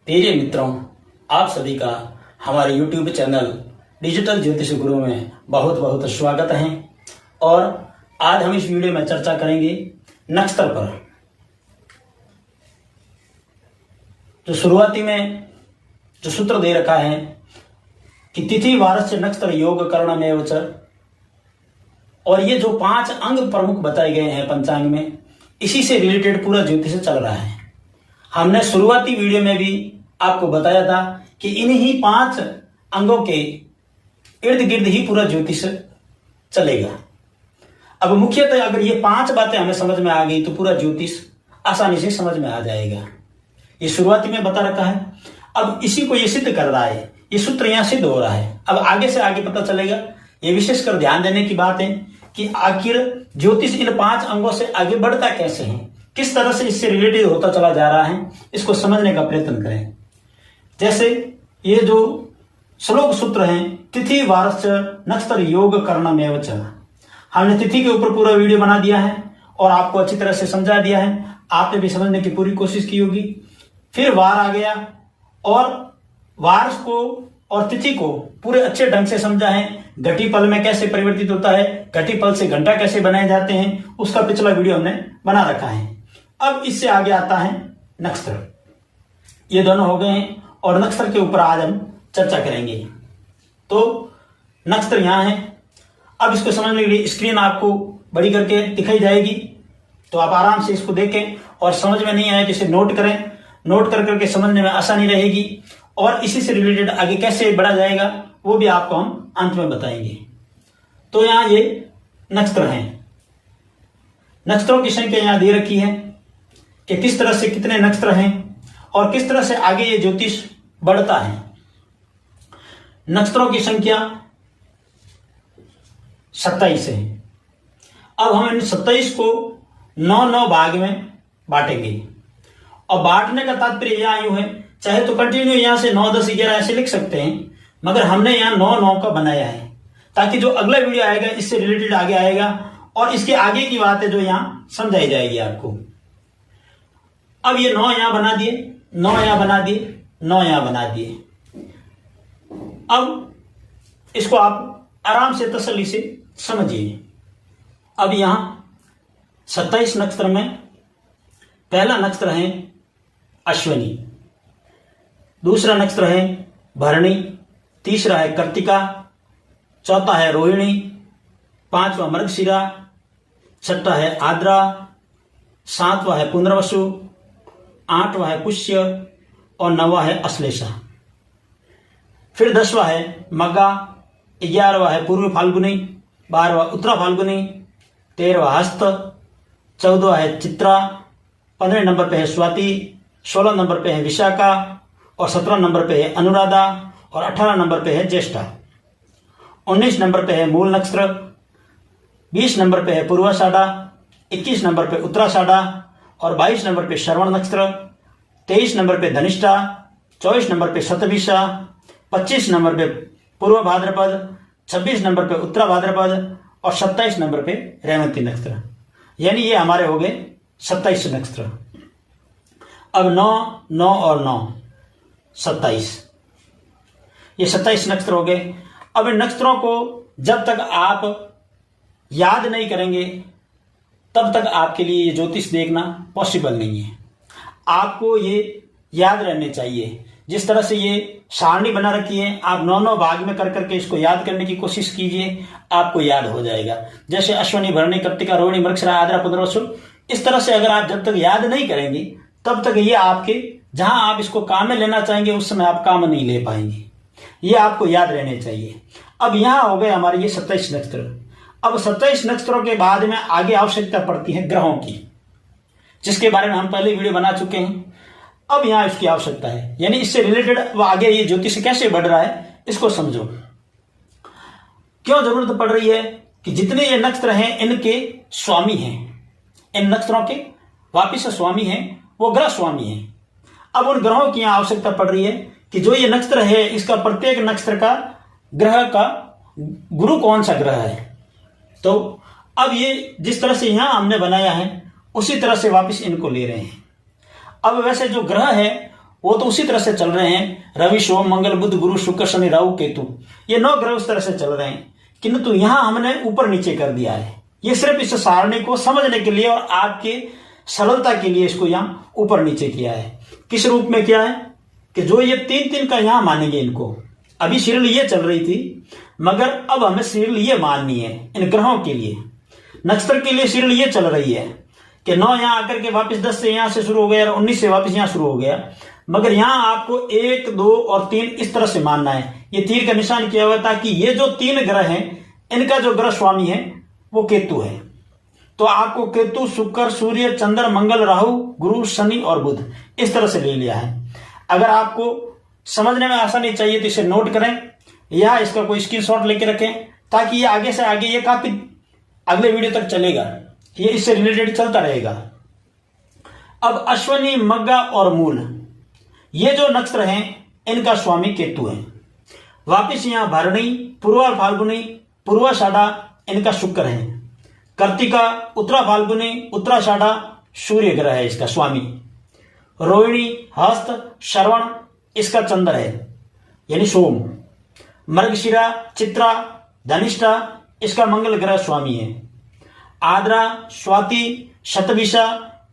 प्रिय मित्रों, आप सभी का हमारे YouTube चैनल डिजिटल ज्योतिष गुरु में बहुत बहुत स्वागत है। और आज हम इस वीडियो में चर्चा करेंगे नक्षत्र पर। जो शुरुआती में जो सूत्र दे रखा है कि तिथि वारस्य नक्षत्र योग करणमेव च, और ये जो 5 अंग प्रमुख बताए गए हैं पंचांग में, इसी से रिलेटेड पूरा ज्योतिष चल रहा है। हमने शुरुआती वीडियो में भी आपको बताया था कि इन्हीं 5 अंगों के इर्द गिर्द ही पूरा ज्योतिष चलेगा। अब मुख्यतः अगर ये 5 बातें हमें समझ में आ गई तो पूरा ज्योतिष आसानी से समझ में आ जाएगा। ये शुरुआती में बता रखा है। अब इसी को ये सिद्ध कर रहा है, ये सूत्र यहां सिद्ध हो रहा है। अब आगे से आगे पता चलेगा। ये विशेषकर ध्यान देने की बात है कि आखिर ज्योतिष इन 5 अंगों से आगे बढ़ता कैसे है, किस तरह से इससे रिलेटेड होता चला जा रहा है, इसको समझने का प्रयत्न करें। जैसे ये जो श्लोक सूत्र हैं, तिथि वारस्य नक्षत्र योग करणमेव च, हमने तिथि के ऊपर पूरा वीडियो बना दिया है और आपको अच्छी तरह से समझा दिया है। आपने भी समझने की पूरी कोशिश की होगी। फिर वार आ गया और वार को और तिथि को पूरे अच्छे ढंग से समझा है। घटी पल में कैसे परिवर्तित होता है, घटी पल से घंटा कैसे बनाए जाते हैं, उसका पिछला वीडियो हमने बना रखा है। अब इससे आगे आता है नक्षत्र। ये दोनों हो गए हैं और नक्षत्र के ऊपर आज हम चर्चा करेंगे। तो नक्षत्र यहां है। अब इसको समझने के लिए स्क्रीन आपको बड़ी करके दिखाई जाएगी, तो आप आराम से इसको देखें और समझ में नहीं आए तो इसे नोट करें। नोट कर करके समझने में आसानी रहेगी और इसी से रिलेटेड आगे कैसे बढ़ा जाएगा वो भी आपको हम अंत में बताएंगे। तो यहां ये नक्षत्र हैं। नक्षत्रों की संख्या यहां दे रखी है कि किस तरह से कितने नक्षत्र हैं और किस तरह से आगे ये ज्योतिष बढ़ता है। नक्षत्रों की संख्या 27 है। अब हम इन 27 को 9-9 भाग में बांटेंगे। और बांटने का तात्पर्य यहां यूं है, चाहे तो कंटिन्यू यहां से 9, 10, 11 ऐसे लिख सकते हैं, मगर हमने यहां 9-9 का बनाया है ताकि जो अगला वीडियो आएगा इससे रिलेटेड आगे आएगा और इसके आगे की बातें जो यहां समझाई जाएगी आपको। अब ये 9 यहां बना दिए, 9 यहां बना दिए, 9 यहां बना दिए। अब इसको आप आराम से तसल्ली से समझिए। अब यहां 27 नक्षत्र में पहला नक्षत्र है अश्विनी, दूसरा नक्षत्र है भरणी, तीसरा है कृत्तिका, चौथा है रोहिणी, 5वां मृगशिरा, 6वां है आद्रा, 7वां है पुनर्वसु, 8वां है पुष्य और 9वां है अश्लेषा। फिर 10वां है मगा, 11वां है पूर्व फाल्गुनी, 12वां उत्तरा फाल्गुनी, 13वां हस्त, 14वां है चित्रा, 15 नंबर पे है स्वाति, 16 नंबर पे है विशाखा और 17 नंबर पे है अनुराधा और 18 नंबर पे है ज्येष्ठा। 19 नंबर पे है मूल नक्षत्र, 20 नंबर पे है पूर्वाषाढ़ा, 21 नंबर पे उत्तराषाढ़ा और 22 नंबर पे श्रवण नक्षत्र, 23 नंबर पे धनिष्ठा, 24 नंबर पे शतभिषा, 25 नंबर पे पूर्व भाद्रपद, 26 नंबर पे उत्तरा भाद्रपद और 27 नंबर पे रेवती नक्षत्र। यानी ये हमारे हो गए 27 नक्षत्र। अब 9, 9 और 9 27, ये 27 नक्षत्र हो गए। अब इन नक्षत्रों को जब तक आप याद नहीं करेंगे तब तक आपके लिए ये ज्योतिष देखना पॉसिबल नहीं है। आपको ये याद रहने चाहिए। जिस तरह से ये सारणी बना रखी है, आप 9-9 भाग में कर करके इसको याद करने की कोशिश कीजिए, आपको याद हो जाएगा। जैसे अश्विनी, भरणी, कृत्तिका, रोहिणी, मृगशिरा, आद्रा, पुनर्वसु, इस तरह से अगर आप जब तक याद नहीं करेंगे तब तक ये आपके जहां आप इसको काम में लेना चाहेंगे उस समय आप काम नहीं ले पाएंगे। ये आपको याद रहने चाहिए। अब यहां हो गए हमारे ये 27 नक्षत्र। अब 27 नक्षत्रों के बाद में आगे आवश्यकता पड़ती है ग्रहों की, जिसके बारे में हम पहले वीडियो बना चुके हैं। अब यहां इसकी आवश्यकता है, यानी इससे रिलेटेड आगे ये ज्योतिष कैसे बढ़ रहा है इसको समझो। क्यों जरूरत पड़ रही है कि जितने ये नक्षत्र हैं इनके स्वामी हैं, इन नक्षत्रों के वापिस स्वामी हैं, वो ग्रह स्वामी हैं। अब उन ग्रहों की यहां आवश्यकता पड़ रही है कि जो ये नक्षत्र है इसका प्रत्येक नक्षत्र का ग्रह का गुरु कौन सा ग्रह है। तो अब ये जिस तरह से यहां हमने बनाया है उसी तरह से वापस इनको ले रहे हैं। अब वैसे जो ग्रह है वो तो उसी तरह से चल रहे हैं। रवि, सोम, मंगल, बुध, गुरु, शुक्र, शनि, राहु, केतु, ये 9 ग्रह उस तरह से चल रहे हैं, किंतु यहां हमने ऊपर नीचे कर दिया है। ये सिर्फ इस सारणी को समझने के लिए और आपके सरलता के लिए इसको यहां ऊपर नीचे किया है। किस रूप में किया है कि जो ये 3-3 का यहां मानेंगे इनको। अभी सीरियल ये चल रही थी, मगर अब हमें सीरियल ये माननी है इन ग्रहों के लिए। नक्षत्र के लिए सीरियल ये चल रही है कि 9 यहां आकर के वापस 10 से यहां से शुरू हो गया और 19 से वापस यहां शुरू हो गया, मगर यहां आपको 1, 2 और 3 इस तरह से मानना है। ये तीर का निशान किया हुआ ताकि ये जो 3 ग्रह हैं इनका जो ग्रह स्वामी है वो केतु है। तो आपको केतु, शुक्र, सूर्य, चंद्र, मंगल, राहु, गुरु, शनि और बुध इस तरह से ले लिया है। अगर आपको समझने में आसानी चाहिए तो इसे नोट करें या इसका कोई स्क्रीनशॉट लेके रखें, ताकि ये आगे से आगे ये काफी अगले वीडियो तक चलेगा, ये इससे रिलेटेड चलता रहेगा। अब अश्विनी, मग्गा और मूल, ये जो नक्षत्र हैं इनका स्वामी केतु है। वापिस यहां भरणी, पूर्वा फाल्गुनी, पूर्वाषाढ़ा इनका शुक्र है। कार्तिका, उत्तरा फाल्गुनी, उत्तराषाढ़ा सूर्य ग्रह है इसका स्वामी। रोहिणी, हस्त, श्रवण इसका चंद्र है यानी सोम। मृगशिरा, चित्रा, धनिष्ठा इसका मंगल ग्रह स्वामी है। आद्रा, स्वाति, शतभिषा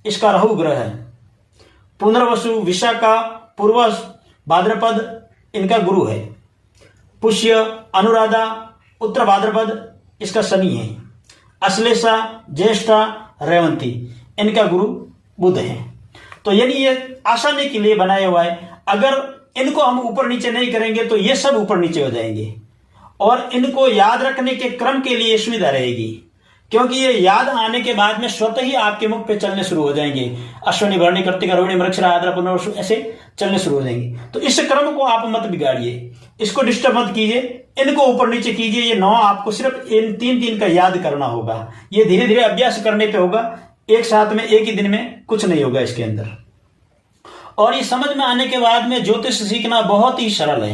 इसका राहु ग्रह है। पुनर्वसु, विशाखा, पूर्वा भाद्रपद इनका गुरु है। पुष्य, अनुराधा, उत्तर भाद्रपद इसका शनि है। अश्लेषा, ज्येष्ठा, रेवंती इनका गुरु बुध है। तो यानी ये आसानी के लिए बनाया हुआ है। अगर इनको हम ऊपर नीचे नहीं करेंगे तो ये सब ऊपर नीचे हो जाएंगे, और इनको याद रखने के क्रम के लिए सुविधा रहेगी, क्योंकि ये याद आने के बाद में स्वतः ही आपके मुख पे चलने शुरू हो जाएंगे। अश्विनी, भरणी, कार्तिका, रोहिणी, मृगशिरा, आद्रा, पुनर्वसु ऐसे चलने शुरू हो जाएंगे। तो इस क्रम को आप मत बिगाड़िए, इसको डिस्टर्ब मत कीजिए, इनको ऊपर नीचे कीजिए। ये 9 आपको सिर्फ इन 3 का याद करना होगा। ये धीरे धीरे अभ्यास करने पे होगा, एक साथ में एक ही दिन में कुछ नहीं होगा इसके अंदर। और ये समझ में आने के बाद में ज्योतिष सीखना बहुत ही सरल है।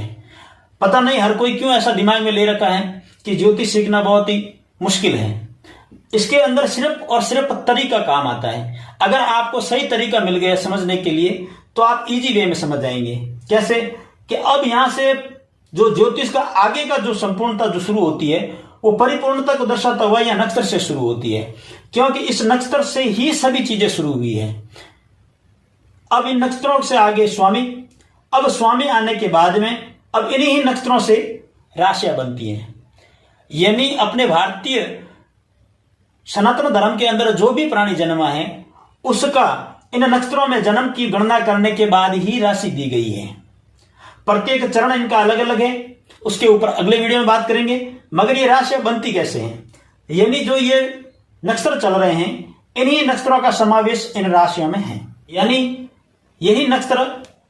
पता नहीं हर कोई क्यों ऐसा दिमाग में ले रखा है कि ज्योतिष सीखना बहुत ही मुश्किल है। इसके अंदर सिर्फ और सिर्फ तरीका काम आता है। अगर आपको सही तरीका मिल गया समझने के लिए तो आप इजी वे में समझ जाएंगे। कैसे कि अब यहां से जो ज्योतिष का आगे का जो संपूर्णता जो शुरू होती है वो परिपूर्णता को दर्शाता हुआ या नक्षत्र से शुरू होती है, क्योंकि इस नक्षत्र से ही सभी चीजें शुरू हुई है। अब इन नक्षत्रों से आगे स्वामी, अब स्वामी आने के बाद में अब इन्हीं ही नक्षत्रों से राशियां बनती हैं। यानी अपने भारतीय सनातन धर्म के अंदर जो भी प्राणी जन्मा है उसका इन नक्षत्रों में जन्म की गणना करने के बाद ही राशि दी गई है। प्रत्येक चरण इनका अलग अलग है, उसके ऊपर अगले वीडियो में बात करेंगे। मगर ये राशियां बनती कैसे हैं, यानी जो ये नक्षत्र चल रहे हैं इन्हीं नक्षत्रों का समावेश इन राशियों में है, यानी यही नक्षत्र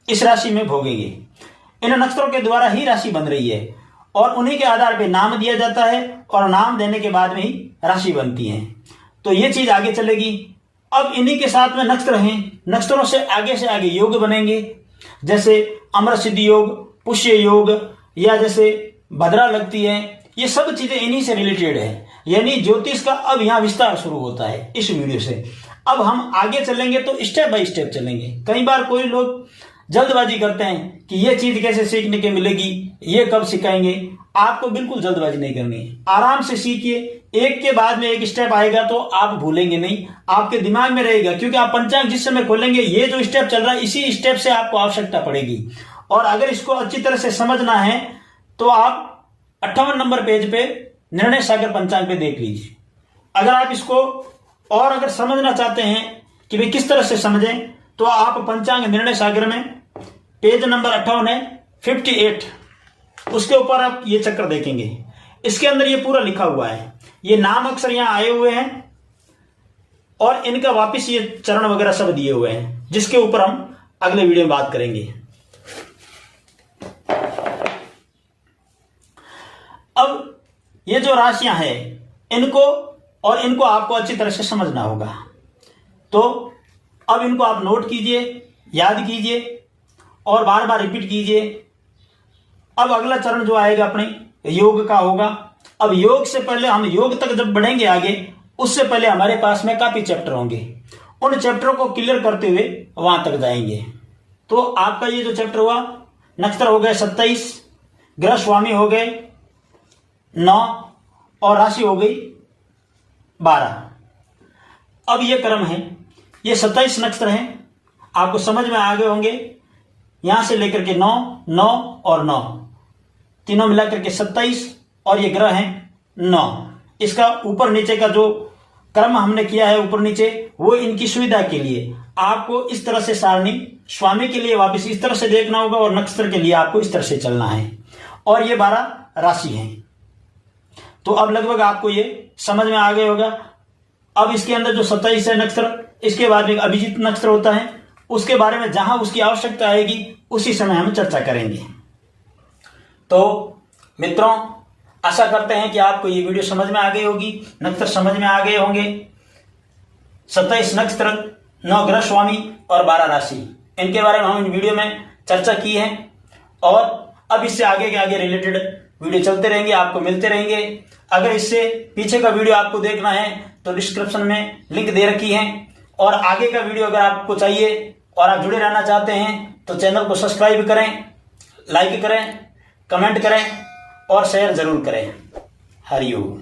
इस राशि में भोगेंगे। इन नक्षत्रों के द्वारा ही राशि बन रही है और उन्हीं के आधार पर नाम दिया जाता है और नाम देने के बाद में ही राशि बनती है। तो ये चीज आगे चलेगी। अब इन्हीं के साथ में नक्षत्र हैं, नक्षत्रों से आगे योग बनेंगे, जैसे अमर सिद्धि योग, पुष्य योग, या जैसे भद्रा लगती है। ये सब चीजें इन्हीं से रिलेटेड है। यानी ज्योतिष का अब यहां विस्तार शुरू होता है इस वीडियो से। अब हम आगे चलेंगे तो स्टेप बाय स्टेप चलेंगे। कई बार कोई लोग जल्दबाजी करते हैं कि ये चीज कैसे सीखने के मिलेगी, ये कब सिखाएंगे। आपको बिल्कुल जल्दबाजी नहीं करनी है, आराम से सीखिए। एक के बाद में एक स्टेप आएगा तो आप भूलेंगे नहीं, आपके दिमाग में रहेगा, क्योंकि आप पंचांग जिस समय खोलेंगे ये जो स्टेप चल रहा है इसी स्टेप से आपको आवश्यकता पड़ेगी। और अगर इसको अच्छी तरह से समझना है तो आप 58 नंबर पेज पे निर्णय सागर पंचांग पे देख लीजिए। अगर आप इसको और अगर समझना चाहते हैं कि भाई किस तरह से समझें, तो आप पंचांग निर्णय सागर में पेज नंबर 58 है 58, उसके ऊपर आप ये चक्र देखेंगे। इसके अंदर ये पूरा लिखा हुआ है, ये नाम अक्षर यहां आए हुए हैं और इनका वापिस ये चरण वगैरह सब दिए हुए हैं, जिसके ऊपर हम अगले वीडियो में बात करेंगे। अब ये जो राशियां हैं इनको आपको अच्छी तरह से समझना होगा। तो अब इनको आप नोट कीजिए, याद कीजिए और बार बार रिपीट कीजिए। अब अगला चरण जो आएगा अपने योग का होगा। अब योग से पहले हम योग तक जब बढ़ेंगे आगे, उससे पहले हमारे पास में काफी चैप्टर होंगे, उन चैप्टरों को क्लियर करते हुए वहां तक जाएंगे। तो आपका ये जो चैप्टर हुआ, नक्षत्र हो गए 27, ग्रह स्वामी हो गए 9 और राशि हो गई 12। अब ये क्रम है, ये 27 नक्षत्र हैं, आपको समझ में आ गए होंगे। यहां से लेकर के 9, 9 और 9 तीनों मिलाकर के 27 और ये ग्रह हैं 9। इसका ऊपर नीचे का जो क्रम हमने किया है ऊपर नीचे, वो इनकी सुविधा के लिए आपको इस तरह से सारणी स्वामी के लिए वापस इस तरह से देखना होगा और नक्षत्र के लिए आपको इस तरह से चलना है। और ये 12 राशि हैं। तो अब लगभग आपको ये समझ में आ गया होगा। अब इसके अंदर जो 27 है नक्षत्र, इसके बाद एक अभिजीत नक्षत्र होता है, उसके बारे में जहां उसकी आवश्यकता आएगी उसी समय हम चर्चा करेंगे। तो मित्रों, आशा करते हैं कि आपको ये वीडियो समझ में आ गई होगी, नक्षत्र समझ में आ गए होंगे। 27 नक्षत्र, 9 ग्रह स्वामी और 12 राशि, इनके बारे में हम इन वीडियो में चर्चा की है और अब इससे आगे के आगे रिलेटेड वीडियो चलते रहेंगे, आपको मिलते रहेंगे। अगर इससे पीछे का वीडियो आपको देखना है तो डिस्क्रिप्शन में लिंक दे रखी है, और आगे का वीडियो अगर आपको चाहिए और आप जुड़े रहना चाहते हैं तो चैनल को सब्सक्राइब करें, लाइक करें, कमेंट करें और शेयर जरूर करें। हरिओम।